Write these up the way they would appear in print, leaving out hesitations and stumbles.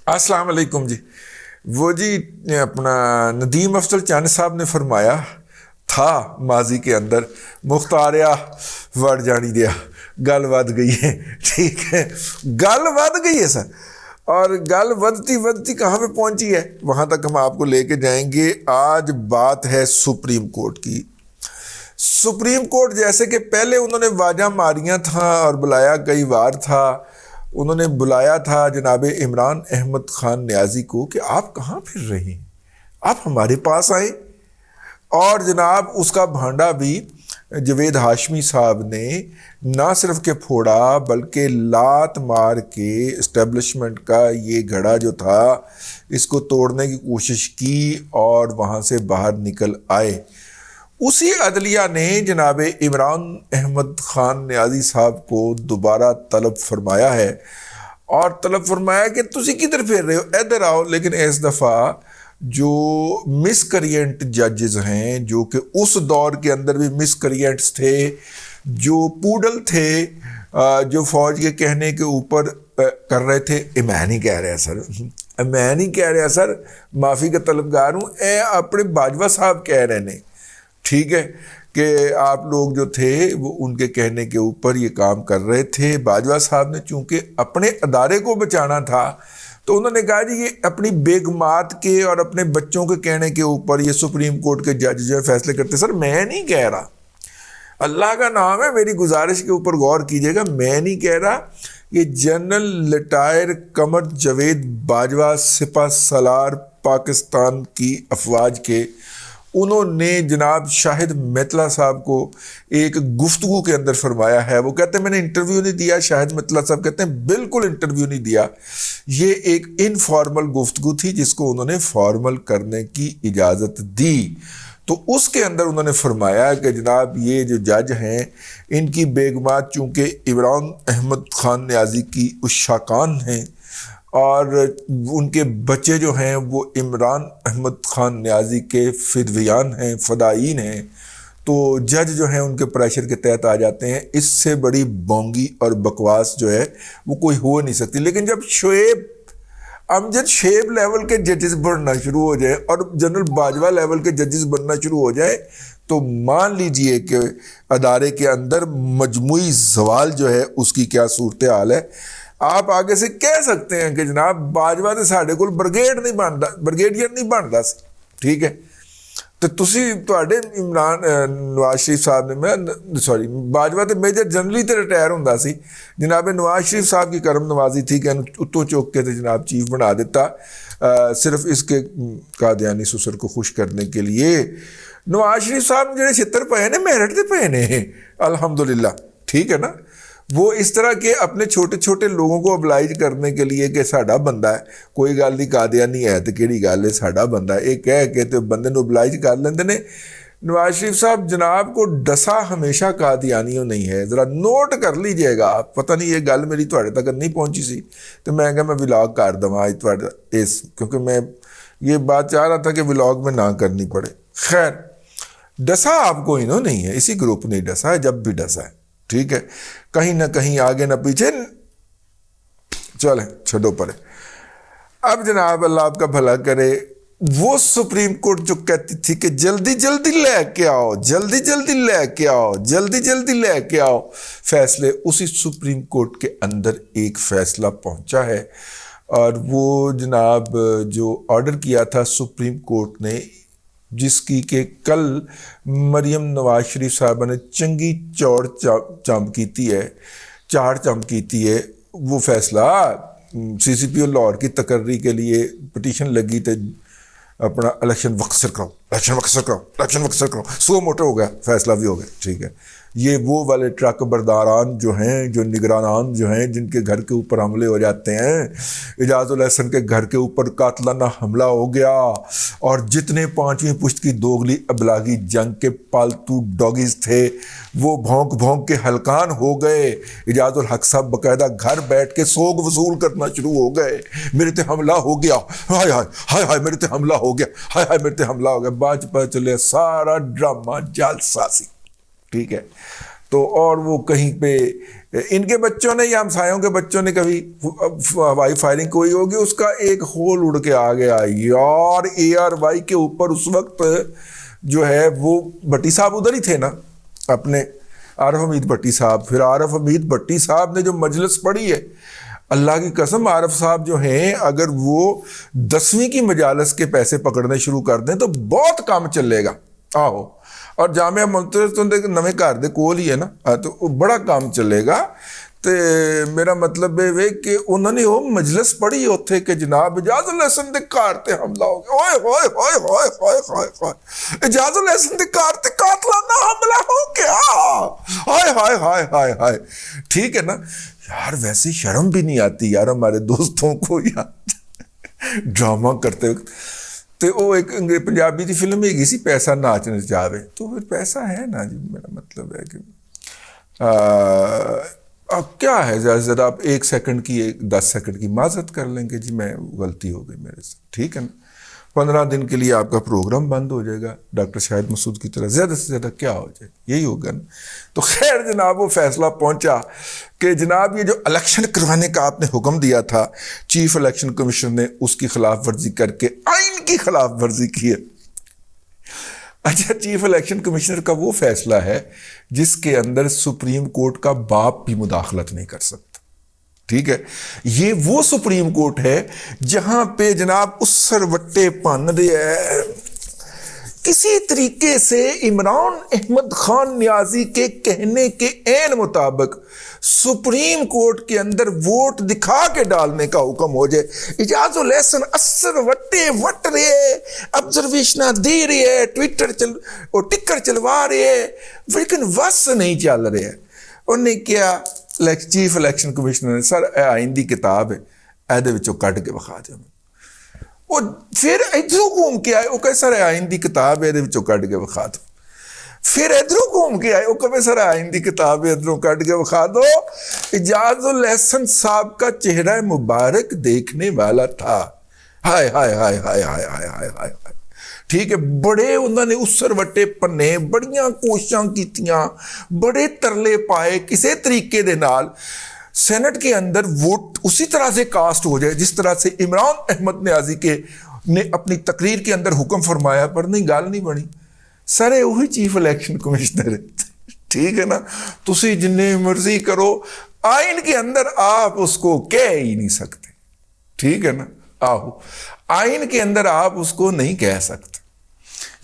السلام علیکم جی. وہ جی اپنا ندیم افضل چند صاحب نے فرمایا تھا ماضی کے اندر مختاریہ وڑ جانی دیا گل ود گئی ہے. ٹھیک ہے, گل ود گئی ہے سر, اور گل ودتی ودتی کہاں پہ پہنچی ہے وہاں تک ہم آپ کو لے کے جائیں گے. آج بات ہے سپریم کورٹ کی. سپریم کورٹ جیسے کہ پہلے انہوں نے واجہ ماریاں تھا اور بلایا کئی بار تھا, انہوں نے بلایا تھا جناب عمران احمد خان نیازی کو کہ آپ کہاں پھر رہے ہیں, آپ ہمارے پاس آئیں. اور جناب اس کا بھانڈا بھی جوید ہاشمی صاحب نے نہ صرف کہ پھوڑا بلکہ لات مار کے اسٹیبلشمنٹ کا یہ گھڑا جو تھا اس کو توڑنے کی کوشش کی اور وہاں سے باہر نکل آئے. اسی عدلیہ نے جناب عمران احمد خان نیازی صاحب کو دوبارہ طلب فرمایا ہے, اور طلب فرمایا کہ تسی کدھر پھر رہے ہو, ادھر آؤ. لیکن اس دفعہ جو مس کریئنٹ ججز ہیں, جو کہ اس دور کے اندر بھی مس کریئنٹس تھے, جو پوڈل تھے, جو فوج کے کہنے کے اوپر کر رہے تھے, میں نہیں کہہ رہا سر, میں نہیں کہہ رہا سر, معافی کا طلبگار ہوں, اے اپنے باجوہ صاحب کہہ رہے ہیں. ٹھیک ہے کہ آپ لوگ جو تھے وہ ان کے کہنے کے اوپر یہ کام کر رہے تھے. باجوہ صاحب نے چونکہ اپنے ادارے کو بچانا تھا تو انہوں نے کہا جی یہ اپنی بیگمات کے اور اپنے بچوں کے کہنے کے اوپر یہ سپریم کورٹ کے جج جو ہے فیصلے کرتے. سر میں نہیں کہہ رہا, اللہ کا نام ہے, میری گزارش کے اوپر غور کیجیے گا, میں نہیں کہہ رہا. یہ جنرل لٹائر قمر جاوید باجوہ سپہ سالار پاکستان کی افواج کے, انہوں نے جناب شاہد متلا صاحب کو ایک گفتگو کے اندر فرمایا ہے. وہ کہتے ہیں میں نے انٹرویو نہیں دیا. شاہد متلا صاحب کہتے ہیں بالکل انٹرویو نہیں دیا, یہ ایک انفارمل گفتگو تھی جس کو انہوں نے فارمل کرنے کی اجازت دی. تو اس کے اندر انہوں نے فرمایا کہ جناب یہ جو جج ہیں ان کی بیگمات چونکہ عمران احمد خان نیازی کی عشاقان ہیں اور ان کے بچے جو ہیں وہ عمران احمد خان نیازی کے فدویان ہیں, فدائین ہیں, تو جج جو ہیں ان کے پریشر کے تحت آ جاتے ہیں. اس سے بڑی بونگی اور بکواس جو ہے وہ کوئی ہو نہیں سکتی. لیکن جب شعیب امجد شیب لیول کے ججز بننا شروع ہو جائیں اور جنرل باجوہ لیول کے ججز بننا شروع ہو جائے تو مان لیجئے کہ ادارے کے اندر مجموعی زوال جو ہے اس کی کیا صورتحال ہے. آپ آگے سے کہہ سکتے ہیں کہ جناب باجوہ نے ساڑھے کو برگیڈیئر نہیں بنتا سی. ٹھیک ہے, تو تسی تواڈے عمران نواز شریف صاحب نے باجوہ تے میجر جنرلی تے ریٹائر ہوندا سی. جناب نواز شریف صاحب کی کرم نوازی تھی کہ اتوں چوک کے تے جناب چیف بنا دیتا, صرف اس کے قادیانی سسر کو خوش کرنے کے لیے. نواز شریف صاحب جڑے چھتر پے نے میرٹ تے پے نے الحمدللہ. ٹھیک ہے نا, وہ اس طرح کے اپنے چھوٹے چھوٹے لوگوں کو ابلائج کرنے کے لیے کہ ساڈا بندہ ہے, کوئی گل نہیں قادیانی ہے تو کیڑی گل ہے, ساڈا بندہ ہے, یہ کہہ کے تو بندے نو ابلائج کر لیندے نے. نواز شریف صاحب جناب کو ڈسا ہمیشہ قادیانیوں نہیں ہے, ذرا نوٹ کر لیجئے گا. پتہ نہیں یہ گل میری تواڈے تک نہیں پہنچی سی تو میں کہا میں ولاگ کر دواں اج تواڈے اس, کیونکہ میں یہ بات چاہ رہا تھا کہ ولاگ میں نہ کرنی پڑے. خیر, ڈسا آپ کو انہوں نہیں ہے, اسی گروپ نے ڈسا ہے جب بھی ڈسا ہے. ٹھیک ہے, کہیں نہ کہیں آگے نہ پیچھے, چلیں چھڈو پرے. اب جناب اللہ آپ کا بھلا کرے, وہ سپریم کورٹ جو کہتی تھی کہ جلدی جلدی لے کے آؤ, جلدی جلدی لے کے آؤ, جلدی جلدی لے کے آؤ فیصلے, اسی سپریم کورٹ کے اندر ایک فیصلہ پہنچا ہے. اور وہ جناب جو آرڈر کیا تھا سپریم کورٹ نے, جس کی کہ کل مریم نواز شریف صاحبہ نے چنگی چاڑ چمپ کیتی ہے, وہ فیصلہ سی سی پی او لاہور کی تقرری کے لیے پٹیشن لگی تے اپنا الیکشن وقصر کرو, سو موٹر ہو گیا, فیصلہ بھی ہو گیا. ٹھیک ہے, یہ وہ والے ٹرک برداران جو ہیں, جو نگرانان جو ہیں, جن کے گھر کے اوپر حملے ہو جاتے ہیں. اعجاز الاحسن کے گھر کے اوپر قاتلانہ حملہ ہو گیا اور جتنے 5ویں پشت کی دوغلی ابلاغی جنگ کے پالتو ڈاگیز تھے وہ بھونک بھونک کے ہلکان ہو گئے. اعجاز الحق صاحب باقاعدہ گھر بیٹھ کے سوگ وصول کرنا شروع ہو گئے, میرے تے حملہ ہو گیا, ہائے ہائے ہائے ہائے میرے تے حملہ ہو گیا, ہائے ہائے میرے تے حملہ ہو گیا. بعد پتہ چلے سارا ڈرامہ جالسازی. ٹھیک ہے, تو اور وہ کہیں پہ ان کے بچوں نے یا ہمسایوں کے بچوں نے کبھی ہوائی فائرنگ کوئی ہوگی, اس کا ایک ہول اڑ کے آ گیا یار ARY کے اوپر. اس وقت جو ہے وہ بھٹی صاحب ادھر ہی تھے نا اپنے, عارف حمید بھٹی صاحب. پھر عارف حمید بھٹی صاحب نے جو مجلس پڑھی ہے, اللہ کی قسم عارف صاحب جو ہیں اگر وہ 10ویں کی مجالس کے پیسے پکڑنے شروع کر دیں تو بہت کام چلے گا. آہو, اور جامعہ منتظر نویں گھر دے کول ہی ہے نا, تو بڑا کام چلے گا. تو میرا مطلب ہے کہ انہوں نے وہ مجلس پڑھی اتھے کہ جناب اجاز الحسن دے گھر تے حملہ ہو گیا. اوئے ہوئے ہوئے ہوئے ہوئے ہوئے ہوئے, اجاز الحسن دے گھر تے قاتلانہ حملہ ہو گیا. ہائے ہائے ہائے ہائے ہائے. ٹھیک ہے نا یار, ویسے شرم بھی نہیں آتی یار ہمارے دوستوں کو یار ڈرامہ کرتے وقت. تو وہ ایک پنجابی کی فلم ہی سی پیسہ ناچ نچاوے, تو پھر پیسہ ہے نا جی. میرا مطلب ہے کہ اب کیا ہے, زیادہ سے زیادہ آپ 1 سیکنڈ کی 10 سیکنڈ کی معذرت کر لیں گے جی میں غلطی ہو گئی میرے سے, ٹھیک ہے نا. 15 دن کے لیے آپ کا پروگرام بند ہو جائے گا ڈاکٹر شاہد مسعود کی طرح, زیادہ سے زیادہ کیا ہو جائے, یہی ہوگا نا. تو خیر جناب وہ فیصلہ پہنچا کہ جناب یہ جو الیکشن کروانے کا آپ نے حکم دیا تھا چیف الیکشن کمیشنر نے اس کی خلاف ورزی کر کے آئین کی خلاف ورزی کی ہے. اچھا, چیف الیکشن کمیشنر کا وہ فیصلہ ہے جس کے اندر سپریم کورٹ کا باپ بھی مداخلت نہیں کر سکتا, ٹھیک ہے. یہ وہ سپریم کورٹ ہے جہاں پہ جناب اس سروٹے پن دے ہے کسی طریقے سے عمران احمد خان نیازی کے کہنے کے عین مطابق سپریم کورٹ کے اندر ووٹ دکھا کے ڈالنے کا حکم ہو جائے. اجاز الحسن اثر وٹے وٹ رہے, آبزرویشن دے رہے ہے, ٹکر چلوا رہے ہے, لیکن وس نہیں چل رہے ہے. انہیں کیا چیف الیکشن کمیشنر نے سر آئین دی کتاب ہے ایدے وچوں کٹ کے بخا دے. وہ پھر ادھروں گھوم کے آئے, وہ کہ سر آئین دی کتاب ہے ایدے وچوں کٹ کے بخا دو. پھر ادھروں گھوم کے آئے, وہ کہ سر آئین دی کتاب ہے ادھروں کٹ کے بخا دو. اجاز الحسن صاحب کا چہرہ مبارک دیکھنے والا تھا. ہائے ہائے ہائے ہائے ہائے ہائے ہائے ہائے, ٹھیک ہے. بڑے انہوں نے اس سروٹے پنے, بڑیاں کوششاں کیتیاں, بڑے ترلے پائے کسی طریقے دے نال سینٹ کے اندر ووٹ اسی طرح سے کاسٹ ہو جائے جس طرح سے عمران احمد نیازی کے نے اپنی تقریر کے اندر حکم فرمایا, پر نہیں گال نہیں بنی. سر وہی چیف الیکشن کمشنر ہے, ٹھیک ہے نا. تسی جنہیں مرضی کرو, آئین کے اندر آپ اس کو کہہ ہی نہیں سکتے, ٹھیک ہے نا. آہو, آئین کے اندر آپ اس کو نہیں کہہ سکتے.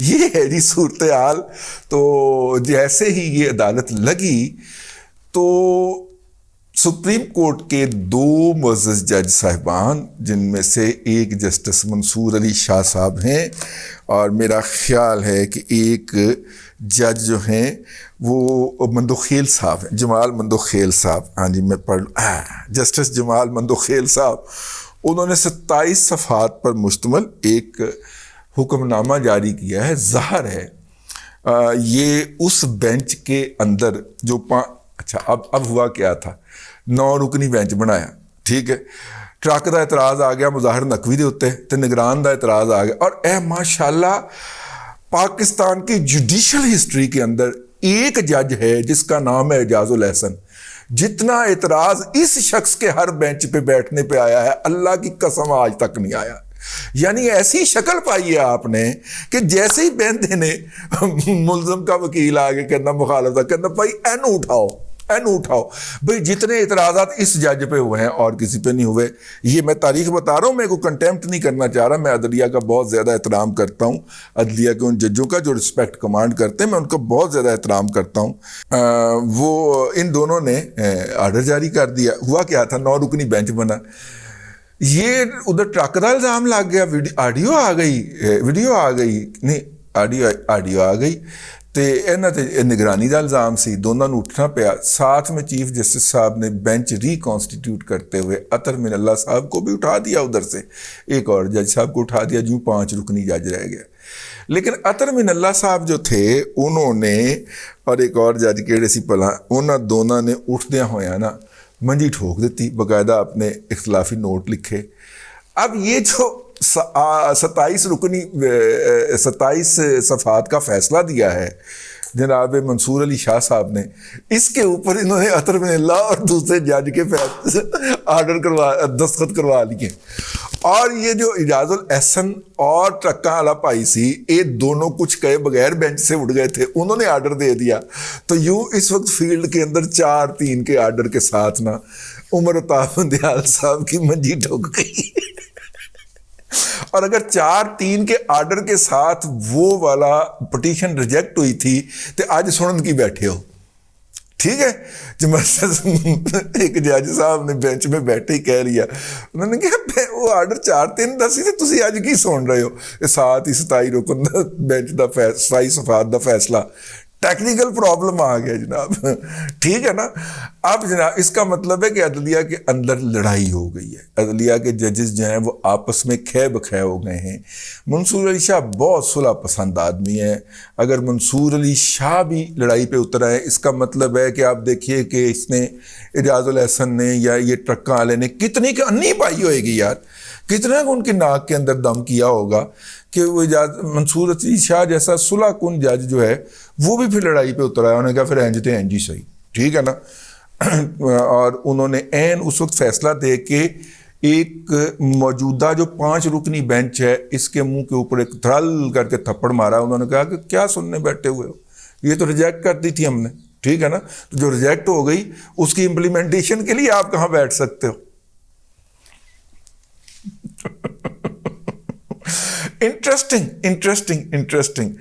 یہ ہے جی صورتحال. تو جیسے ہی یہ عدالت لگی تو سپریم کورٹ کے 2 معزز جج صاحبان, جن میں سے ایک جسٹس منصور علی شاہ صاحب ہیں اور میرا خیال ہے کہ ایک جج جو ہیں وہ مندوخیل صاحب ہیں, جمال مندوخیل صاحب. ہاں جی میں پڑھ جسٹس جمال مندوخیل صاحب, انہوں نے 27 صفحات پر مشتمل ایک حکم نامہ جاری کیا ہے. ظاہر ہے یہ اس بینچ کے اندر جو اچھا اب ہوا کیا تھا, 9 رکنی بینچ بنایا, ٹھیک ہے. ٹرک دا اعتراض آ گیا مظاہر نقوی دے اوتے, تے نگران دا اعتراض آ گیا. اور اے ماشاءاللہ پاکستان کی جوڈیشل ہسٹری کے اندر ایک جج ہے جس کا نام ہے اجاز الحسن. جتنا اعتراض اس شخص کے ہر بینچ پہ بیٹھنے پہ آیا ہے اللہ کی قسم آج تک نہیں آیا. یعنی ایسی شکل پائی ہے آپ نے کہ جیسے ہی بینچ نے ملزم کا وکیل آگے کہنا مخالف تھا, کہنا بھائی اینو اٹھاؤ اینو اٹھاؤ. بھئی جتنے اعتراضات اس جج پہ ہوئے ہیں اور کسی پہ نہیں ہوئے. یہ میں تاریخ بتا رہا ہوں, میں کوئی کنٹیمپٹ نہیں کرنا چاہ رہا. میں عدلیہ کا بہت زیادہ احترام کرتا ہوں, عدلیہ کے ان ججوں کا جو رسپیکٹ کمانڈ کرتے ہیں میں ان کا بہت زیادہ احترام کرتا ہوں. وہ ان دونوں نے آرڈر جاری کر دیا. ہوا کیا تھا, 9 رکنی بینچ بنا. یہ ادھر ٹرک کا الزام لگ گیا, آڈیو آ گئی نہیں آڈیو آ گئی تے انہاں تے نگرانی دا الزام سی. دونوں نوں اٹھنا پیا. ساتھ میں چیف جسٹس صاحب نے بینچ ریکانسٹیٹیوٹ کرتے ہوئے اطہر من اللہ صاحب کو بھی اٹھا دیا, ادھر سے ایک اور جج صاحب کو اٹھا دیا, جو 5 رکنی جج رہ گیا. لیکن اطہر من اللہ صاحب جو تھے انہوں نے اور ایک اور جج کیڑے سی پلا, انہاں دونوں نے اٹھدیاں ہویا نا منجی ٹھوک دیتی, باقاعدہ اپنے اختلافی نوٹ لکھے. اب یہ جو 27 صفحات کا فیصلہ دیا ہے جناب منصور علی شاہ صاحب نے، اس کے اوپر انہوں نے اطہر بن اللہ اور دوسرے جج کے آرڈر دستخط کروا لیے. اور یہ جو اعجاز الاحسن اور ٹرکا والا بھائی سی، یہ دونوں کچھ کہے بغیر بینچ سے اٹھ گئے تھے، انہوں نے آرڈر دے دیا. تو یوں اس وقت فیلڈ کے اندر 4-3 کے آرڈر کے ساتھ نا عمر اتاف بندیال صاحب کی منجی ٹھک گئی. اور اگر 4-3 کے آرڈر کے ساتھ وہ والا پٹیشن ریجیکٹ ہوئی تھی تو آج سنن کی بیٹھے ہو. ٹھیک ہے، جو ایک جج صاحب نے بینچ میں بیٹھے ہی کہہ لیا، انہوں نے کہا وہ آرڈر 4-3 دسی تھے، تسی اج کی سن رہے ہو؟ 27 رکن بینچ دا 27 صفحات دا فیصلہ. ٹیکنیکل پرابلم آ گیا جناب. ٹھیک ہے نا. اب جناب اس کا مطلب ہے کہ عدلیہ کے اندر لڑائی ہو گئی ہے، عدلیہ کے ججز جو ہیں وہ آپس میں کھے بکھے ہو گئے ہیں. منصور علی شاہ بہت صلح پسند آدمی ہے. اگر منصور علی شاہ بھی لڑائی پہ اتر آئے، اس کا مطلب ہے کہ آپ دیکھیے کہ اس نے اعجاز الاحسن نے یا یہ ٹرکا والے نے کتنی کہ انی پائی ہوئے گی یار، کتنا ان کی ناک کے اندر دم کیا ہوگا کہ وہ منصور علی شاہ جیسا صلح کن جج جو ہے وہ بھی پھر لڑائی پہ اتر آیا. انہوں نے کہا پھر انج ہی صحیح. ٹھیک ہے نا. اور انہوں نے عین اس وقت فیصلہ دے کے ایک موجودہ جو 5 رکنی بینچ ہے اس کے منہ کے اوپر ایک دھڑل کر کے تھپڑ مارا. انہوں نے کہا کہ کیا سننے بیٹھے ہوئے ہو، یہ تو ریجیکٹ کر دی تھی ہم نے. ٹھیک ہے نا. تو جو ریجیکٹ ہو گئی اس کی امپلیمنٹیشن کے لیے آپ کہاں بیٹھ سکتے ہو. انٹرسٹنگ.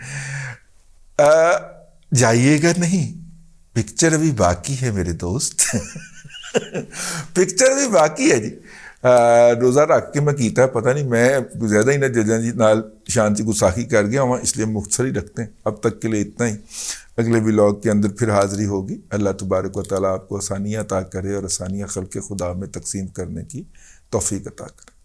جائیے گا نہیں، پکچر ابھی باقی ہے میرے دوست. پکچر بھی باقی ہے جی. روزہ رکھ کے میں کیتا ہے پتہ نہیں، میں زیادہ ہی نہ ججاں جی نال شانتی گساخی کر گیا ہوں، اس لیے مختصر ہی رکھتے ہیں. اب تک کے لیے اتنا ہی. اگلے ولاگ کے اندر پھر حاضری ہوگی. اللہ تبارک و تعالیٰ آپ کو آسانیاں عطا کرے اور آسانیاں خلق خدا میں تقسیم کرنے کی توفیق عطا کرے.